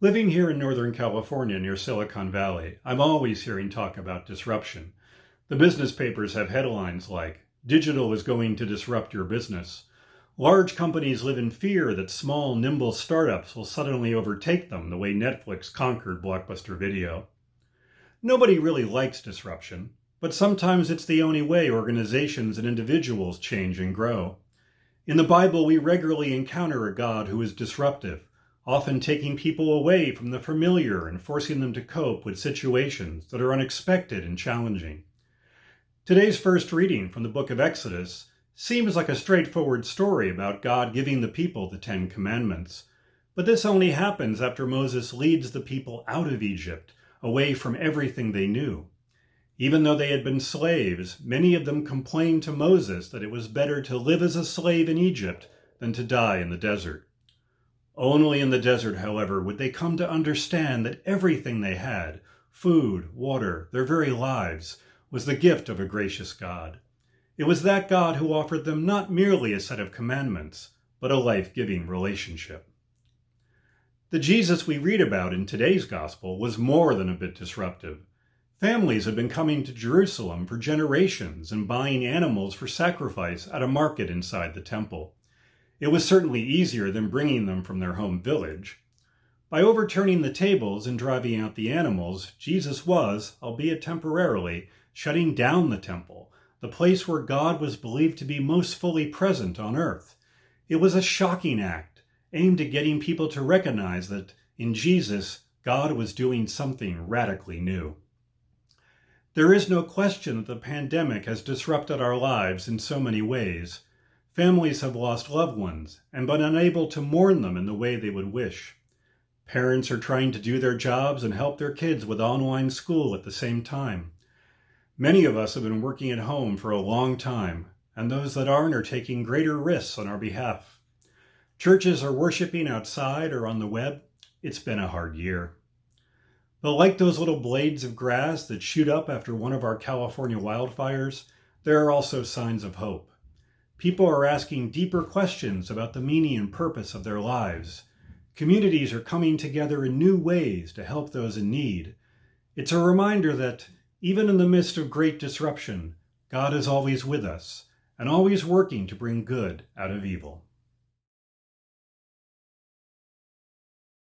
Living here in Northern California near Silicon Valley, I'm always hearing talk about disruption. The business papers have headlines like, "Digital is going to disrupt your business." Large companies live in fear that small, nimble startups will suddenly overtake them the way Netflix conquered Blockbuster Video. Nobody really likes disruption, but sometimes it's the only way organizations and individuals change and grow. In the Bible, we regularly encounter a God who is disruptive, often taking people away from the familiar and forcing them to cope with situations that are unexpected and challenging. Today's first reading from the book of Exodus seems like a straightforward story about God giving the people the Ten Commandments. But this only happens after Moses leads the people out of Egypt, away from everything they knew. Even though they had been slaves, many of them complained to Moses that it was better to live as a slave in Egypt than to die in the desert. Only in the desert, however, would they come to understand that everything they had, food, water, their very lives, was the gift of a gracious God. It was that God who offered them not merely a set of commandments, but a life-giving relationship. The Jesus we read about in today's gospel was more than a bit disruptive. Families had been coming to Jerusalem for generations and buying animals for sacrifice at a market inside the temple. It was certainly easier than bringing them from their home village. By overturning the tables and driving out the animals, Jesus was, albeit temporarily, shutting down the temple, the place where God was believed to be most fully present on earth. It was a shocking act, aimed at getting people to recognize that, in Jesus, God was doing something radically new. There is no question that the pandemic has disrupted our lives in so many ways. Families have lost loved ones and been unable to mourn them in the way they would wish. Parents are trying to do their jobs and help their kids with online school at the same time. Many of us have been working at home for a long time, and those that aren't are taking greater risks on our behalf. Churches are worshiping outside or on the web. It's been a hard year. But like those little blades of grass that shoot up after one of our California wildfires, there are also signs of hope. People are asking deeper questions about the meaning and purpose of their lives. Communities are coming together in new ways to help those in need. It's a reminder that, even in the midst of great disruption, God is always with us and always working to bring good out of evil.